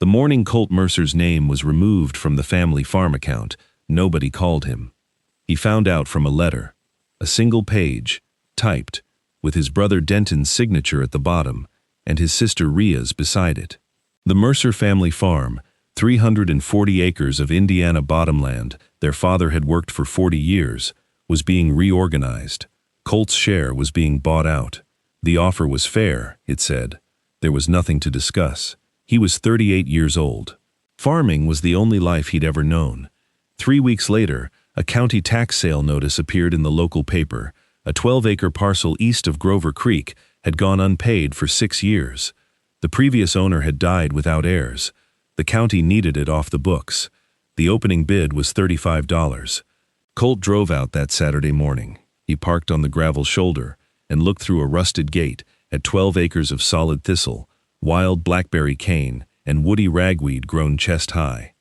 The morning Colt Mercer's name was removed from the family farm account. Nobody called him. He found out from a letter. A single page, typed, with his brother Denton's signature at the bottom, and his sister Rhea's beside it. The Mercer family farm, 340 acres of Indiana bottomland their father had worked for 40 years, was being reorganized. Colt's share was being bought out. The offer was fair, it said. There was nothing to discuss. He was 38 years old. Farming was the only life he'd ever known. 3 weeks later, a county tax sale notice appeared in the local paper. A 12-acre parcel east of Grover Creek had gone unpaid for 6 years. The previous owner had died without heirs. The county needed it off the books. The opening bid was $35. Colt drove out that Saturday morning. He parked on the gravel shoulder and looked through a rusted gate at 12 acres of solid thistle, wild blackberry cane, and woody ragweed grown chest-high.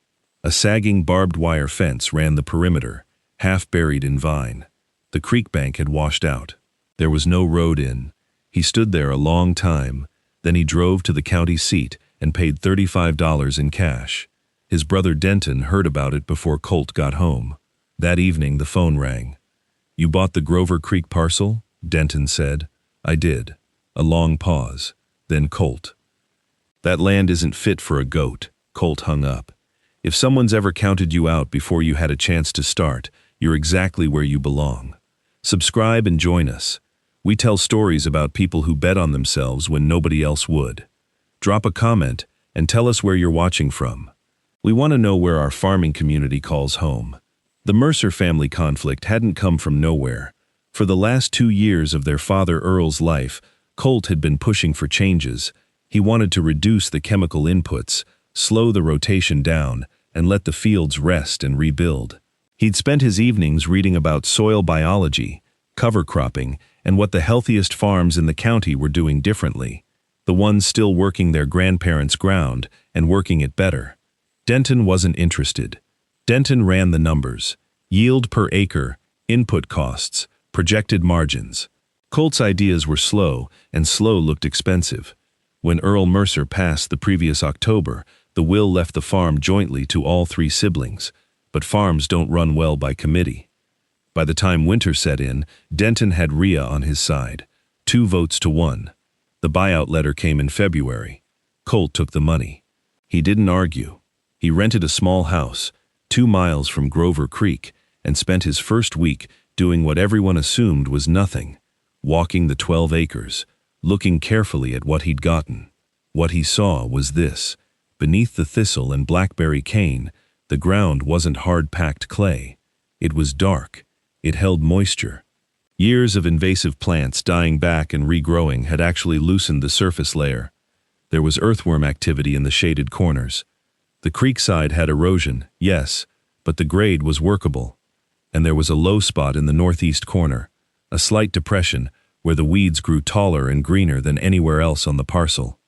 A sagging barbed wire fence ran the perimeter, half buried in vine. The creek bank had washed out. There was no road in. He stood there a long time. Then he drove to the county seat and paid $35 in cash. His brother Denton heard about it before Colt got home. That evening the phone rang. "You bought the Grover Creek parcel?" Denton said. "I did." A long pause. Then Colt. "That land isn't fit for a goat." Colt hung up. "If someone's ever counted you out before you had a chance to start, you're exactly where you belong. Subscribe and join us. We tell stories about people who bet on themselves when nobody else would. Drop a comment and tell us where you're watching from. We want to know where our farming community calls home." The Mercer family conflict hadn't come from nowhere. For the last 2 years of their father Earl's life, Colt had been pushing for changes. He wanted to reduce the chemical inputs, slow the rotation down, and let the fields rest and rebuild. He'd spent his evenings reading about soil biology, cover cropping, and what the healthiest farms in the county were doing differently, the ones still working their grandparents' ground and working it better. Denton wasn't interested. Denton ran the numbers: yield per acre, input costs, projected margins. Colt's ideas were slow, and slow looked expensive. When Earl Mercer passed the previous October, the will left the farm jointly to all 3 siblings, but farms don't run well by committee. By the time winter set in, Denton had Rhea on his side, 2 votes to 1. The buyout letter came in February. Colt took the money. He didn't argue. He rented a small house, 2 miles from Grover Creek, and spent his first week doing what everyone assumed was nothing, walking the 12 acres, looking carefully at what he'd gotten. What he saw was this: beneath the thistle and blackberry cane, the ground wasn't hard-packed clay. It was dark. It held moisture. Years of invasive plants dying back and regrowing had actually loosened the surface layer. There was earthworm activity in the shaded corners. The creekside had erosion, yes, but the grade was workable. And there was a low spot in the northeast corner, a slight depression where the weeds grew taller and greener than anywhere else on the parcel.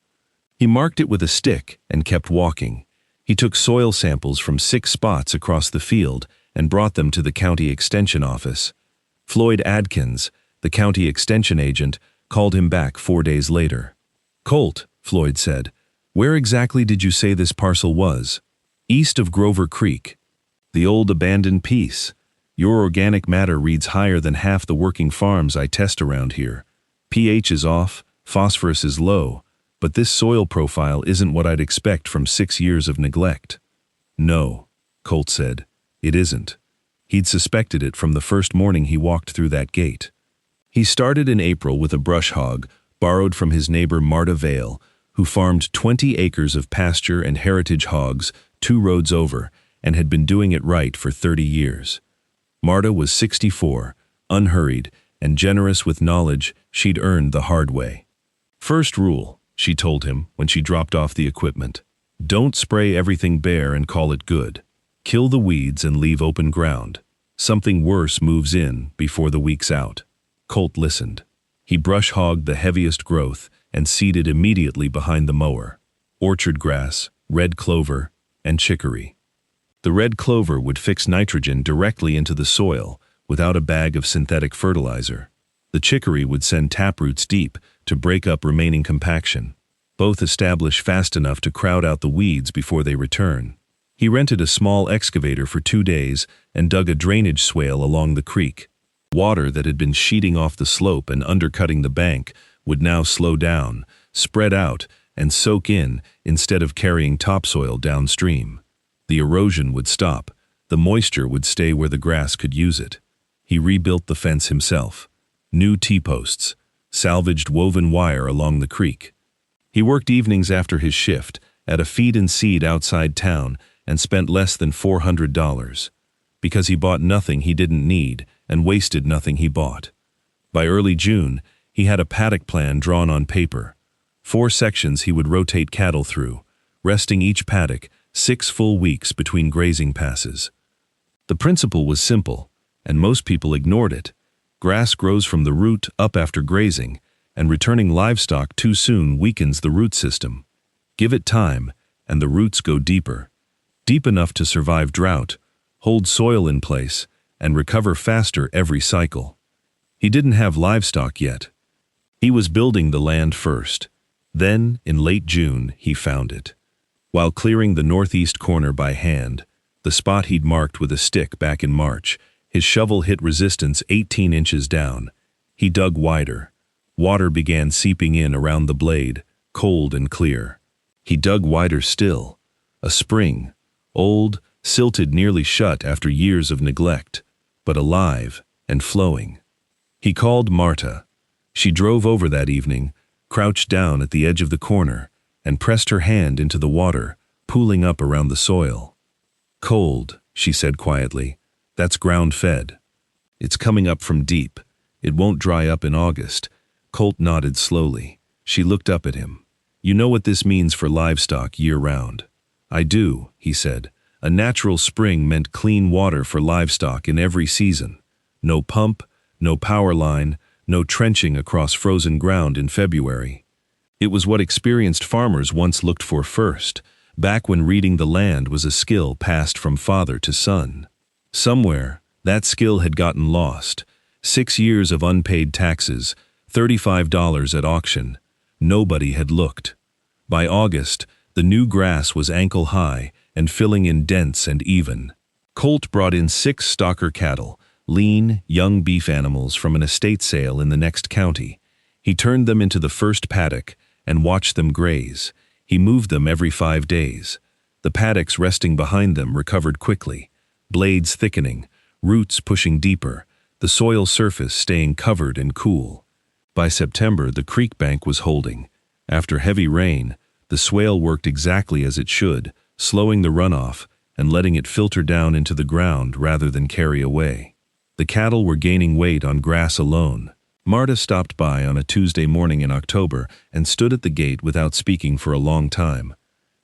He marked it with a stick and kept walking. He took soil samples from 6 spots across the field and brought them to the county extension office. Floyd Adkins, the county extension agent, called him back 4 days later. "Colt," Floyd said, "where exactly did you say this parcel was?" "East of Grover Creek." "The old abandoned piece. Your organic matter reads higher than half the working farms I test around here. pH is off, phosphorus is low, but this soil profile isn't what I'd expect from 6 years of neglect." "No," Colt said, "it isn't." He'd suspected it from the first morning he walked through that gate. He started in April with a brush hog, borrowed from his neighbor Marta Vale, who farmed 20 acres of pasture and heritage hogs 2 roads over and had been doing it right for 30 years. Marta was 64, unhurried, and generous with knowledge she'd earned the hard way. "First rule," she told him when she dropped off the equipment: "don't spray everything bare and call it good. Kill the weeds and leave open ground. Something worse moves in before the week's out." Colt listened. He brush-hogged the heaviest growth and seeded immediately behind the mower: orchard grass, red clover, and chicory. The red clover would fix nitrogen directly into the soil without a bag of synthetic fertilizer. The chicory would send taproots deep to break up remaining compaction. Both establish fast enough to crowd out the weeds before they return. He rented a small excavator for 2 days and dug a drainage swale along the creek. Water that had been sheeting off the slope and undercutting the bank would now slow down, spread out, and soak in instead of carrying topsoil downstream. The erosion would stop. The moisture would stay where the grass could use it. He rebuilt the fence himself. New T-posts, salvaged woven wire along the creek. He worked evenings after his shift at a feed and seed outside town and spent less than $400 because he bought nothing he didn't need and wasted nothing he bought. By early June, he had a paddock plan drawn on paper. 4 sections he would rotate cattle through, resting each paddock 6 full weeks between grazing passes. The principle was simple, and most people ignored it. Grass grows from the root up after grazing, and returning livestock too soon weakens the root system. Give it time, and the roots go deeper. Deep enough to survive drought, hold soil in place, and recover faster every cycle. He didn't have livestock yet. He was building the land first. Then, in late June, he found it. While clearing the northeast corner by hand, the spot he'd marked with a stick back in March, his shovel hit resistance 18 inches down. He dug wider. Water began seeping in around the blade, cold and clear. He dug wider still. A spring, old, silted, nearly shut after years of neglect, but alive and flowing. He called Marta. She drove over that evening, crouched down at the edge of the corner, and pressed her hand into the water, pooling up around the soil. "Cold," she said quietly. "That's ground-fed. It's coming up from deep. It won't dry up in August." Colt nodded slowly. She looked up at him. "You know what this means for livestock year-round." "I do," he said. A natural spring meant clean water for livestock in every season. No pump, no power line, no trenching across frozen ground in February. It was what experienced farmers once looked for first, back when reading the land was a skill passed from father to son. Somewhere, that skill had gotten lost. 6 years of unpaid taxes, $35 at auction. Nobody had looked. By August, the new grass was ankle-high and filling in dense and even. Colt brought in 6 stocker cattle, lean, young beef animals from an estate sale in the next county. He turned them into the first paddock and watched them graze. He moved them every 5 days. The paddocks resting behind them recovered quickly, blades thickening, roots pushing deeper, the soil surface staying covered and cool. By September, the creek bank was holding. After heavy rain, the swale worked exactly as it should, slowing the runoff and letting it filter down into the ground rather than carry away. The cattle were gaining weight on grass alone. Marta stopped by on a Tuesday morning in October and stood at the gate without speaking for a long time.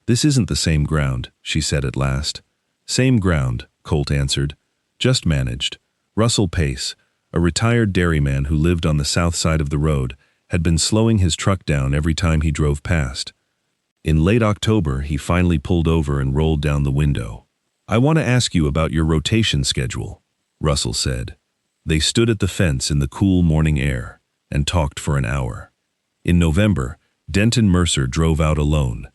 "This isn't the same ground," she said at last. "Same ground," Colt answered. "Just managed." Russell Pace, a retired dairyman who lived on the south side of the road, had been slowing his truck down every time he drove past. In late October, he finally pulled over and rolled down the window. "I want to ask you about your rotation schedule," Russell said. They stood at the fence in the cool morning air and talked for an hour. In November, Denton Mercer drove out alone.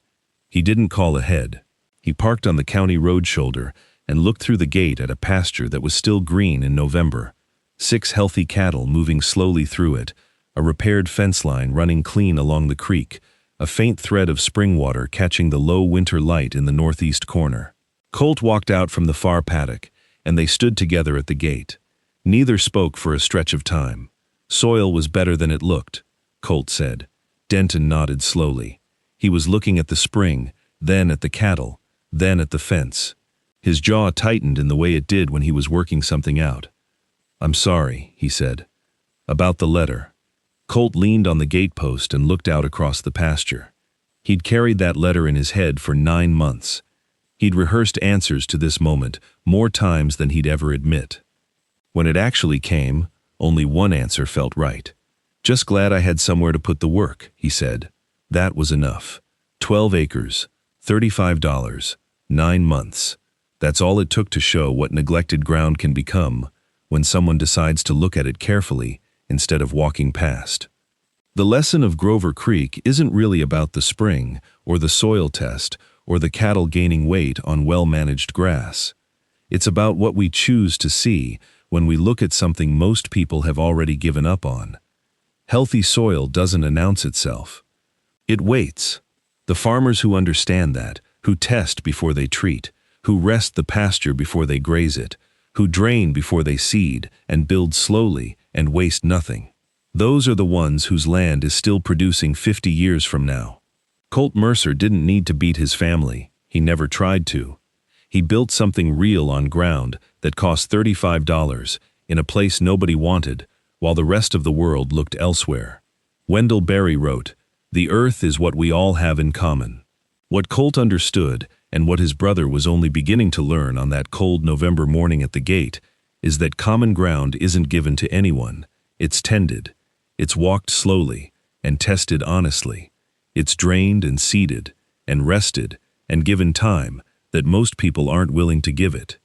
He didn't call ahead. He parked on the county road shoulder and looked through the gate at a pasture that was still green in November. 6 healthy cattle moving slowly through it, a repaired fence line running clean along the creek, a faint thread of spring water catching the low winter light in the northeast corner. Colt walked out from the far paddock, and they stood together at the gate. Neither spoke for a stretch of time. "Soil was better than it looked," Colt said. Denton nodded slowly. He was looking at the spring, then at the cattle, then at the fence. His jaw tightened in the way it did when he was working something out. "I'm sorry," he said. "About the letter." Colt leaned on the gatepost and looked out across the pasture. He'd carried that letter in his head for 9 months. He'd rehearsed answers to this moment more times than he'd ever admit. When it actually came, only one answer felt right. "Just glad I had somewhere to put the work," he said. That was enough. 12 acres, $35, 9 months. That's all it took to show what neglected ground can become when someone decides to look at it carefully instead of walking past. The lesson of Grover Creek isn't really about the spring, or the soil test, or the cattle gaining weight on well-managed grass. It's about what we choose to see when we look at something most people have already given up on. Healthy soil doesn't announce itself. It waits. The farmers who understand that, who test before they treat, who rest the pasture before they graze it, who drain before they seed and build slowly and waste nothing. Those are the ones whose land is still producing 50 years from now. Colt Mercer didn't need to beat his family. He never tried to. He built something real on ground that cost $35 in a place nobody wanted, while the rest of the world looked elsewhere. Wendell Berry wrote, "The earth is what we all have in common." What Colt understood, and what his brother was only beginning to learn on that cold November morning at the gate, is that common ground isn't given to anyone. It's tended. It's walked slowly and tested honestly. It's drained and seeded and rested and given time that most people aren't willing to give it.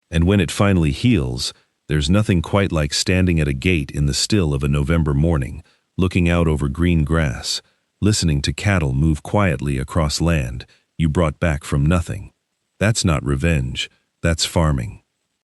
And when it finally heals, there's nothing quite like standing at a gate in the still of a November morning, looking out over green grass, listening to cattle move quietly across land you brought back from nothing. That's not revenge, that's farming.